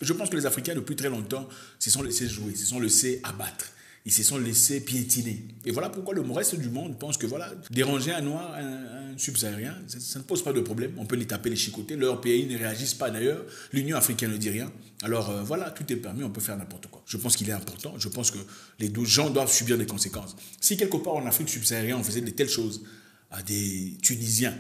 Je pense que les Africains, depuis très longtemps, se sont laissés jouer, se sont laissés abattre. Ils se sont laissés piétiner. Et voilà pourquoi le reste du monde pense que voilà, déranger un noir, un subsaharien, ça ne pose pas de problème. On peut les taper, les chicoter. Leurs pays ne réagissent pas d'ailleurs. L'Union africaine ne dit rien. Alors voilà, tout est permis, on peut faire n'importe quoi. Je pense qu'il est important. Je pense que les deux gens doivent subir des conséquences. Si quelque part en Afrique subsaharienne, on faisait de telles choses à des Tunisiens,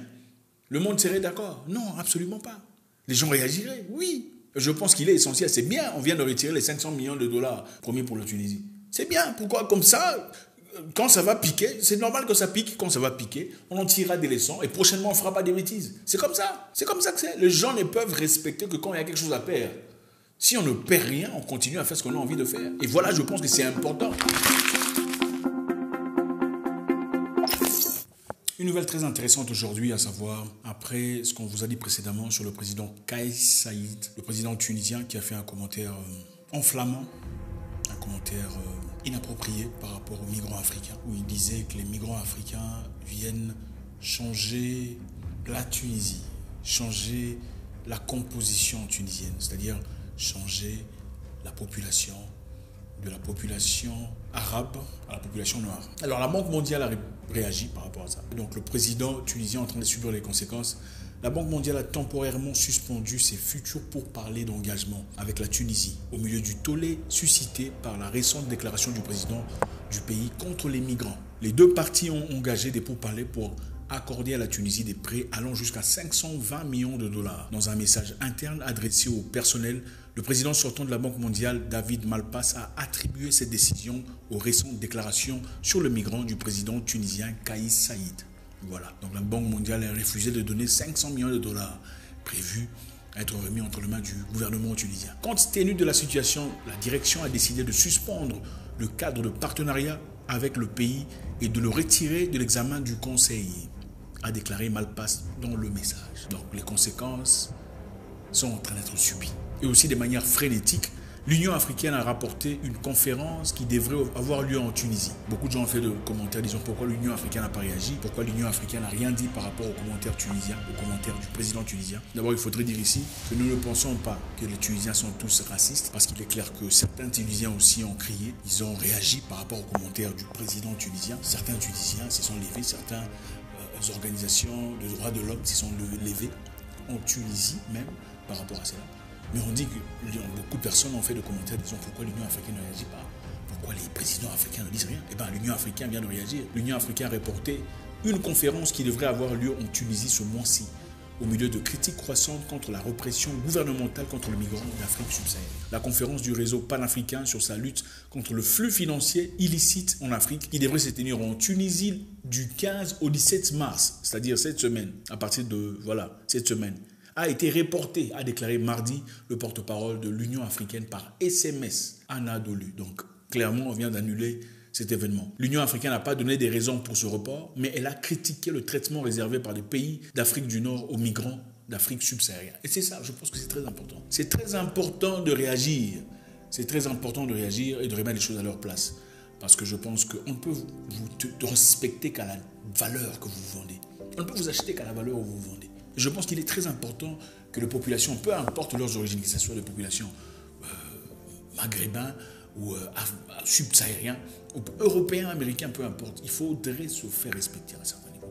le monde serait d'accord? Non, absolument pas. Les gens réagiraient, oui. Je pense qu'il est essentiel. C'est bien, on vient de retirer les 500 millions de dollars promis pour la Tunisie. C'est bien. Pourquoi? Comme ça, quand ça va piquer, c'est normal que ça pique. Quand ça va piquer, on en tirera des leçons et prochainement, on ne fera pas des bêtises. C'est comme ça. C'est comme ça que c'est. Les gens ne peuvent respecter que quand il y a quelque chose à perdre. Si on ne perd rien, on continue à faire ce qu'on a envie de faire. Et voilà, je pense que c'est important. Une nouvelle très intéressante aujourd'hui, à savoir, après ce qu'on vous a dit précédemment sur le président Kais Saïed, le président tunisien qui a fait un commentaire enflammant, un commentaire inapproprié par rapport aux migrants africains, où il disait que les migrants africains viennent changer la Tunisie, changer la composition tunisienne, c'est-à-dire changer la population, de la population arabe à la population noire. Alors la Banque mondiale a réagi par rapport à ça. Donc le président tunisien est en train de subir les conséquences. La Banque mondiale a temporairement suspendu ses futurs pourparlers d'engagement avec la Tunisie au milieu du tollé suscité par la récente déclaration du président du pays contre les migrants. Les deux parties ont engagé des pourparlers pour accorder à la Tunisie des prêts allant jusqu'à 520 millions de dollars. Dans un message interne adressé au personnel, le président sortant de la Banque mondiale, David Malpass, a attribué cette décision aux récentes déclarations sur le migrant du président tunisien Kais Saïed. Voilà, donc la Banque mondiale a refusé de donner 500 millions de dollars prévus à être remis entre les mains du gouvernement tunisien. Compte tenu de la situation, la direction a décidé de suspendre le cadre de partenariat avec le pays et de le retirer de l'examen du Conseil, a déclaré Malpass dans le message. Donc les conséquences sont en train d'être subies. Et aussi de manière frénétique, l'Union africaine a rapporté une conférence qui devrait avoir lieu en Tunisie. Beaucoup de gens ont fait de commentaires disant pourquoi l'Union africaine n'a pas réagi, pourquoi l'Union africaine n'a rien dit par rapport aux commentaires tunisiens, aux commentaires du président tunisien. D'abord, il faudrait dire ici que nous ne pensons pas que les Tunisiens sont tous racistes, parce qu'il est clair que certains Tunisiens aussi ont crié, ils ont réagi par rapport aux commentaires du président tunisien. Certains Tunisiens se sont levés, certaines organisations de droits de l'homme se sont levées en Tunisie même par rapport à cela. Mais on dit que beaucoup de personnes ont fait des commentaires disant pourquoi l'Union africaine ne réagit pas, pourquoi les présidents africains ne disent rien. Eh bien, l'Union africaine vient de réagir. L'Union africaine a reporté une conférence qui devrait avoir lieu en Tunisie ce mois-ci, au milieu de critiques croissantes contre la répression gouvernementale contre les migrants d'Afrique subsaharienne. La conférence du réseau panafricain sur sa lutte contre le flux financier illicite en Afrique, qui devrait se tenir en Tunisie du 15 au 17 mars, c'est-à-dire cette semaine, à partir de, cette semaine, a été reporté, a déclaré mardi le porte-parole de l'Union africaine par SMS, Anadolu. Donc, clairement, on vient d'annuler cet événement. L'Union africaine n'a pas donné des raisons pour ce report, mais elle a critiqué le traitement réservé par les pays d'Afrique du Nord aux migrants d'Afrique subsaharienne. Et c'est ça, je pense que c'est très important. C'est très important de réagir. C'est très important de réagir et de remettre les choses à leur place. Parce que je pense qu'on ne peut vous respecter qu'à la valeur que vous vendez. On ne peut vous acheter qu'à la valeur où vous vendez. Je pense qu'il est très important que les populations, peu importe leurs origines, que ce soit des populations maghrébins ou subsahariens, ou européens, américains, peu importe, il faudrait se faire respecter à un certain niveau.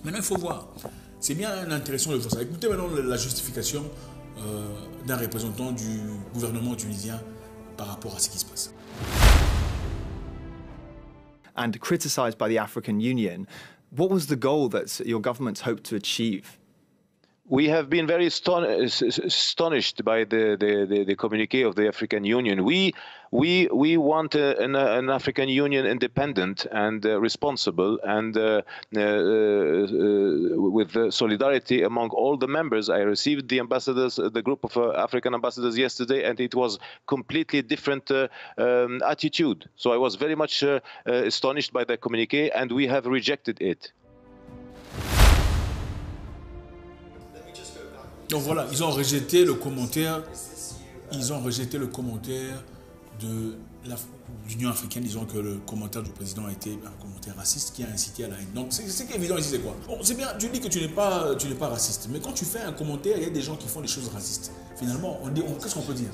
Maintenant, il faut voir. C'est bien intéressant de voir ça. Écoutez maintenant la justification d'un représentant du gouvernement tunisien par rapport à ce qui se passe. And criticised by the African Union, what was the goal that your government hoped to achieve? We have been very astonished by the communique of the African Union. We want an African Union independent and responsible and with solidarity among all the members. I received the ambassadors, the group of African ambassadors yesterday, and it was completely different attitude. So I was very much astonished by the communique, and we have rejected it. Donc voilà, ils ont rejeté le commentaire de l'Union africaine, disons que le commentaire du président a été un commentaire raciste qui a incité à la haine. Donc, c'est évident ici, c'est quoi? Bon, c'est bien, tu dis que tu n'es pas raciste, mais quand tu fais un commentaire, il y a des gens qui font des choses racistes. Finalement, qu'est-ce qu'on peut dire?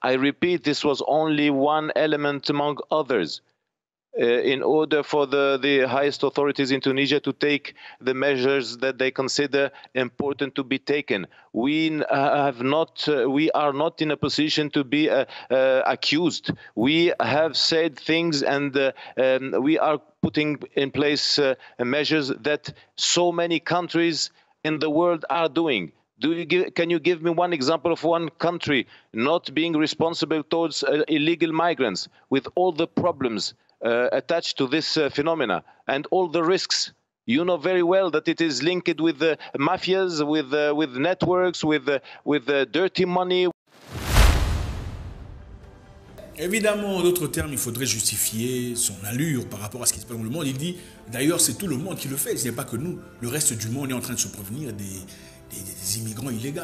I repeat, this was only one element among others. In order for the highest authorities in Tunisia to take the measures that they consider important to be taken. We are not in a position to be accused. We have said things and we are putting in place measures that so many countries in the world are doing. Can you give me one example of one country not being responsible towards illegal migrants with all the problems attached to this phenomena and all the risks? You know very well that it is linked with mafias, with networks, with dirty money. Évidemment, en d'autres termes, il faudrait justifier son allure par rapport à ce qui se passe dans le monde. Il dit, d'ailleurs, c'est tout le monde qui le fait, ce n'est pas que nous. Le reste du monde est en train de se prévenir des immigrants illégaux.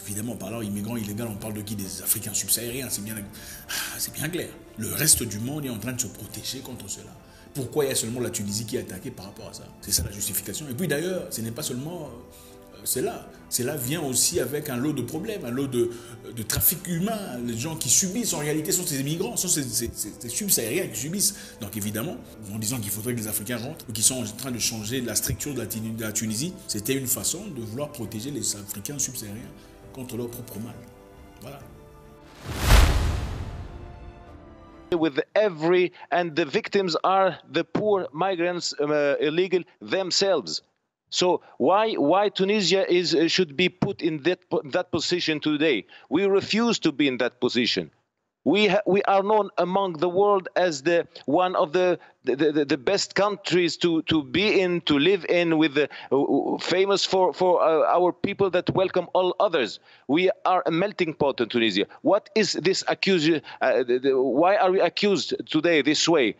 Évidemment, par là, immigrants illégaux, on parle de qui? Des Africains subsahariens, c'est bien clair. Le reste du monde est en train de se protéger contre cela. Pourquoi il y a seulement la Tunisie qui est attaquée par rapport à ça? C'est ça la justification. Et puis d'ailleurs, ce n'est pas seulement cela. Cela vient aussi avec un lot de problèmes, un lot de trafic humain. Les gens qui subissent, en réalité, sont ces immigrants, sont ces subsahariens qui subissent. Donc évidemment, en disant qu'il faudrait que les Africains rentrent, ou qu'ils sont en train de changer la structure de la Tunisie, c'était une façon de vouloir protéger les Africains subsahariens contre leur propre mal. Voilà. And the victims are the poor migrants, illegal themselves. So why Tunisia should be put in that position today? We refuse to be in that position. We are known among the world as one of the best countries to be in, to live in, with famous for our people that welcome all others. We are a melting pot in Tunisia. What is this accusation? Why are we accused today this way?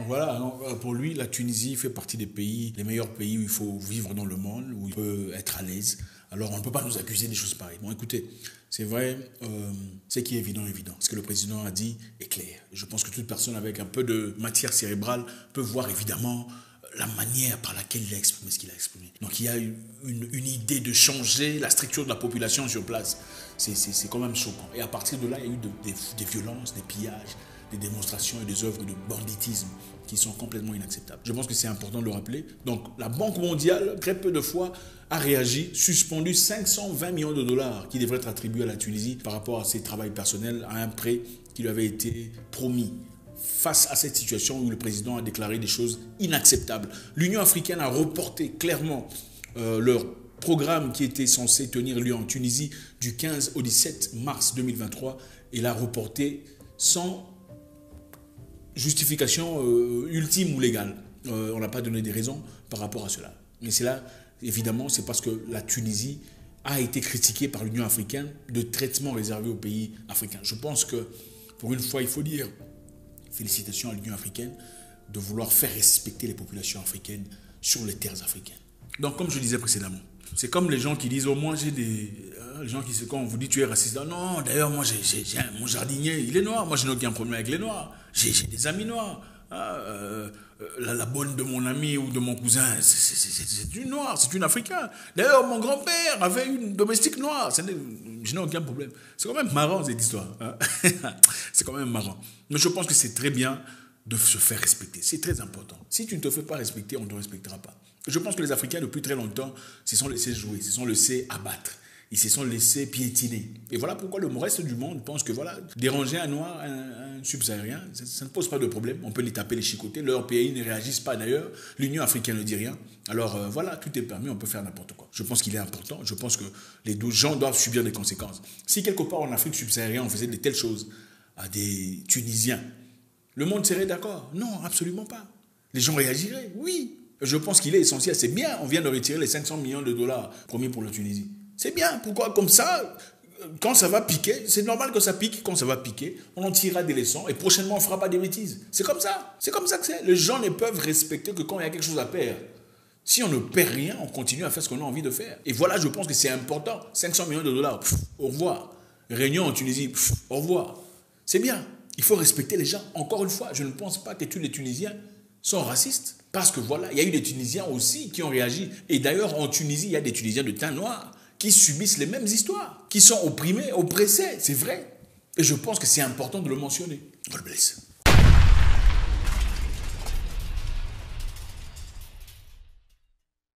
Voilà, pour lui, la Tunisie fait partie des pays, les meilleurs pays où il faut vivre dans le monde, où il peut être à l'aise. Alors, on ne peut pas nous accuser des choses pareilles. Bon, écoutez, c'est vrai, ce qui est évident. Ce que le président a dit est clair. Je pense que toute personne avec un peu de matière cérébrale peut voir évidemment la manière par laquelle il a exprimé ce qu'il a exprimé. Donc, il y a une idée de changer la structure de la population sur place. C'est quand même choquant. Et à partir de là, il y a eu des violences, des pillages, des démonstrations et des œuvres de banditisme qui sont complètement inacceptables. Je pense que c'est important de le rappeler. Donc, la Banque mondiale, très peu de fois, a réagi, suspendu 520 millions de dollars qui devraient être attribués à la Tunisie par rapport à ses travaux personnels, à un prêt qui lui avait été promis. Face à cette situation où le président a déclaré des choses inacceptables, l'Union africaine a reporté clairement leur programme qui était censé tenir lieu en Tunisie du 15 au 17 mars 2023 et l'a reporté sans justification ultime ou légale. On n'a pas donné des raisons par rapport à cela. Mais c'est là, évidemment, c'est parce que la Tunisie a été critiquée par l'Union africaine de traitement réservé aux pays africains. Je pense que, pour une fois, il faut dire félicitations à l'Union africaine de vouloir faire respecter les populations africaines sur les terres africaines. Donc, comme je disais précédemment, c'est comme les gens qui disent, oh, moi j'ai des... Les gens qui, quand on vous dit tu es raciste, non, d'ailleurs, moi mon jardinier, il est noir, moi je n'ai aucun problème avec les noirs, j'ai des amis noirs. La bonne de mon ami ou de mon cousin, c'est une noire, c'est une africaine. D'ailleurs, mon grand-père avait une domestique noire, je n'ai aucun problème. C'est quand même marrant cette histoire. Hein? C'est quand même marrant. Mais je pense que c'est très bien de se faire respecter. C'est très important. Si tu ne te fais pas respecter, on ne te respectera pas. Je pense que les Africains, depuis très longtemps, se sont laissés jouer, se sont laissés abattre. Ils se sont laissés piétiner. Et voilà pourquoi le reste du monde pense que voilà, déranger un noir, un subsaharien, ça ne pose pas de problème. On peut les taper, les chicoter. Leurs pays ne réagissent pas d'ailleurs. L'Union africaine ne dit rien. Alors voilà, tout est permis, on peut faire n'importe quoi. Je pense qu'il est important. Je pense que les gens doivent subir des conséquences. Si quelque part en Afrique subsaharienne, on faisait de telles choses à des Tunisiens, le monde serait d'accord? Non, absolument pas. Les gens réagiraient? Oui. Je pense qu'il est essentiel. C'est bien, on vient de retirer les 500 millions de dollars promis pour la Tunisie. C'est bien. Pourquoi? Comme ça, quand ça va piquer, c'est normal que ça pique. Quand ça va piquer, on en tirera des leçons et prochainement, on ne fera pas des bêtises. C'est comme ça. C'est comme ça que c'est. Les gens ne peuvent respecter que quand il y a quelque chose à perdre. Si on ne perd rien, on continue à faire ce qu'on a envie de faire. Et voilà, je pense que c'est important. 500 millions de dollars, au revoir. Réunion en Tunisie, au revoir. C'est bien. Il faut respecter les gens. Encore une fois, je ne pense pas que tous les Tunisiens sont racistes. Parce que voilà, il y a eu des Tunisiens aussi qui ont réagi. Et d'ailleurs, en Tunisie, il y a des Tunisiens de teint noir qui subissent les mêmes histoires, qui sont opprimés, oppressés. C'est vrai. Et je pense que c'est important de le mentionner. God bless.